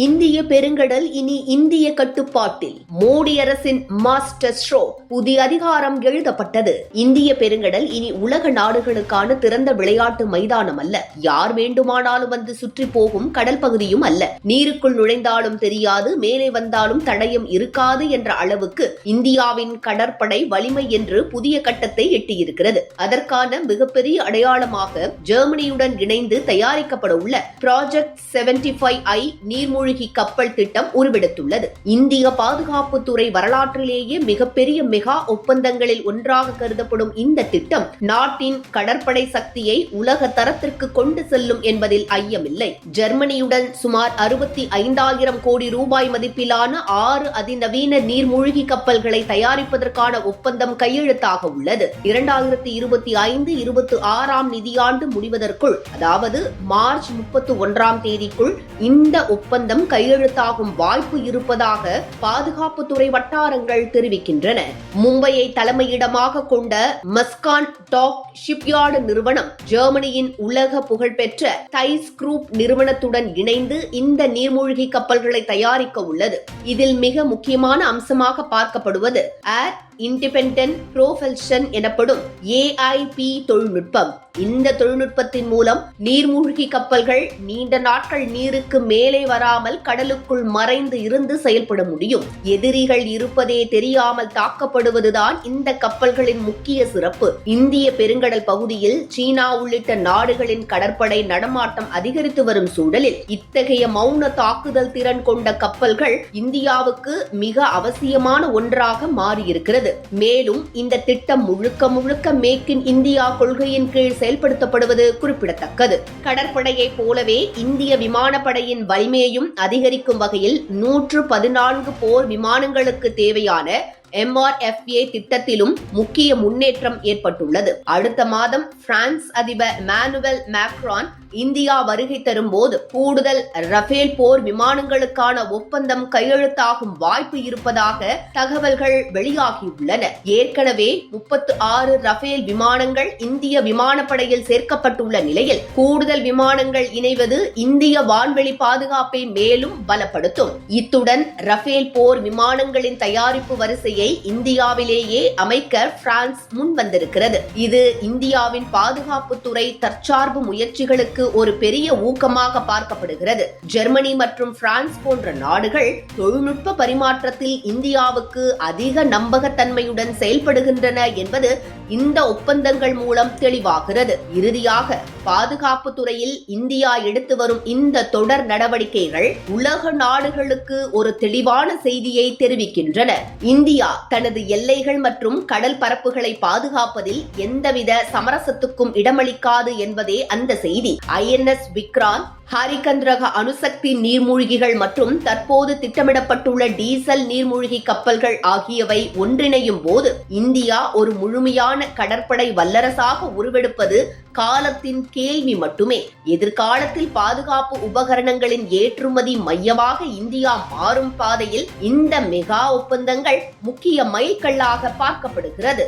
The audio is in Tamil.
இந்திய பெருங்கடல் இனி இந்திய கட்டுப்பாட்டில். மோடி அரசின் மாஸ்டர் ஸ்ட்ரோக். புதிய அதிகாரம் எழுதப்பட்டது. இந்திய பெருங்கடல் இனி உலக நாடுகளுக்கான திறந்த விளையாட்டு மைதானம் அல்ல. யார் வேண்டுமானாலும் வந்து சுற்றி போகும் கடல் பகுதியும் அல்ல. நீருக்குள் நுழைந்தாலும் தெரியாது, மேலே வந்தாலும் தடயம் இருக்காது என்ற அளவுக்கு இந்தியாவின் கடற்படை வலிமை என்று புதிய கட்டத்தை எட்டியிருக்கிறது. அதற்கான மிகப்பெரிய அடையாளமாக ஜெர்மனியுடன் இணைந்து தயாரிக்கப்பட உள்ள ப்ராஜெக்ட் 75i நீர்மூழ்கி கப்பல் திட்டம் உருவெடுத்துள்ளது. இந்திய பாதுகாப்புத்துறை வரலாற்றிலேயே மிகப்பெரிய மெகா ஒப்பந்தங்களில் ஒன்றாக கருதப்படும் இந்த திட்டம் நாட்டின் கடற்படை சக்தியை உலக தரத்திற்கு கொண்டு செல்லும் என்பதில் ஐயமில்லை. ஜெர்மனியுடன் சுமார் 65,000 கோடி ரூபாய் மதிப்பிலான 6 அதிநவீன நீர்மூழ்கி கப்பல்களை தயாரிப்பதற்கான ஒப்பந்தம் கையெழுத்தாக உள்ளது. 2025-26 நிதியாண்டு முடிவதற்குள், அதாவது மார்ச் 31 இந்த ஒப்பந்தம் கையெழுத்தாகும் வாய்ப்பு இருப்பதாக பாதுகாப்புத்துறை வட்டாரங்கள் தெரிவிக்கின்றன. மும்பையை தலைமையிடமாக கொண்ட மஸ்கான் டாக் ஷிப்யார்டு நிறுவனம் ஜெர்மனியின் உலக புகழ்பெற்ற தைஸ் குரூப் நிறுவனத்துடன் இணைந்து இந்த நீர்மூழ்கி கப்பல்களை தயாரிக்க உள்ளது. இதில் மிக முக்கியமான அம்சமாக பார்க்கப்படுவது ஏர் இண்டிபெண்டன்ட் ப்ரோபல்ஷன் எனப்படும் AIP தொழில்நுட்பம். இந்த தொழில்நுட்பத்தின் மூலம் நீர்மூழ்கி கப்பல்கள் நீண்ட நாட்கள் நீருக்கு மேலே வராமல் கடலுக்குள் மறைந்து இருந்து செயல்பட முடியும். எதிரிகள் இருப்பதே தெரியாமல் தாக்கப்படுவதுதான் இந்த கப்பல்களின் முக்கிய சிறப்பு. இந்திய பெருங்கடல் பகுதியில் சீனா உள்ளிட்ட நாடுகளின் கடற்படை நடமாட்டம் அதிகரித்து வரும் சூழலில் இத்தகைய மௌன தாக்குதல் திறன் கொண்ட கப்பல்கள் இந்தியாவுக்கு மிக அவசியமான ஒன்றாக மாறியிருக்கிறது. மேலும் இந்த திட்டம் முழுக்க முழுக்க மேக் இன் இந்தியா கொள்கையின் கீழ் செயல்படுத்தப்படுவது குறிப்பிடத்தக்கது. கடற்படையை போலவே இந்திய விமானப்படையின் வலிமையையும் அதிகரிக்கும் வகையில் 114 போர் விமானங்களுக்கு தேவையான MRFA திட்டத்திலும் முக்கிய முன்னேற்றம் ஏற்பட்டுள்ளது. அடுத்த மாதம் பிரான்ஸ் அதிபர் இமானுவேல் மேக்ரான் இந்தியா வருகை தரும்போது கூடுதல் ரஃபேல் போர் விமானங்களுக்கான ஒப்பந்தம் கையெழுத்தாகும் வாய்ப்பு இருப்பதாக தகவல்கள் வெளியாகியுள்ளன. ஏற்கனவே 36 ரஃபேல் விமானங்கள் இந்திய விமானப்படையில் சேர்க்கப்பட்டுள்ள நிலையில் கூடுதல் விமானங்கள் இணைவது இந்திய வான்வெளி பாதுகாப்பை மேலும் பலப்படுத்தும். இத்துடன் ரஃபேல் போர் விமானங்களின் தயாரிப்பு வரிசையை இந்தியாவிலேயே அமைக்க பிரான்ஸ் முன் வந்திருக்கிறது. இது இந்தியாவின் பாதுகாப்புத்துறை தற்சார்பு முயற்சிகளுக்கு ஒரு பெரிய ஊக்கமாக பார்க்கப்படுகிறது. ஜெர்மனி மற்றும் பிரான்ஸ் போன்ற நாடுகள் தொழில்நுட்ப பரிமாற்றத்தில் இந்தியாவுக்கு அதிக நம்பகத்தன்மையுடன் செயல்படுகின்றன என்பது இந்த ஒப்பந்தங்கள் மூலம் தெளிவாகிறது. இறுதியாக பாதுகாப்பு துறையில் இந்தியா எடுத்து வரும் இந்த தொடர் நடவடிக்கைகள் உலக நாடுகளுக்கு ஒரு தெளிவான செய்தியை தெரிவிக்கின்றன. இந்தியா தனது எல்லைகள் மற்றும் கடல் பரப்புகளை பாதுகாப்பதில் எந்தவித சமரசத்துக்கும் இடமளிக்காது என்பதே அந்த செய்தி. INS விக்ராந்த், ஹரிகந்த் ரக அணுசக்தி நீர்மூழ்கிகள் மற்றும் தற்போது திட்டமிடப்பட்டுள்ள டீசல் நீர்மூழ்கி கப்பல்கள் ஆகியவை ஒன்றிணையும் போது இந்தியா ஒரு முழுமையான கடற்படை வல்லரசாக உருவெடுப்பது காலத்தின் கேள்வி மட்டுமே. எதிர்காலத்தில் பாதுகாப்பு உபகரணங்களின் ஏற்றுமதி மையமாக இந்தியா மாறும் பாதையில் இந்த மெகா ஒப்பந்தங்கள் முக்கிய மைல்கல்லாக பார்க்கப்படுகிறது.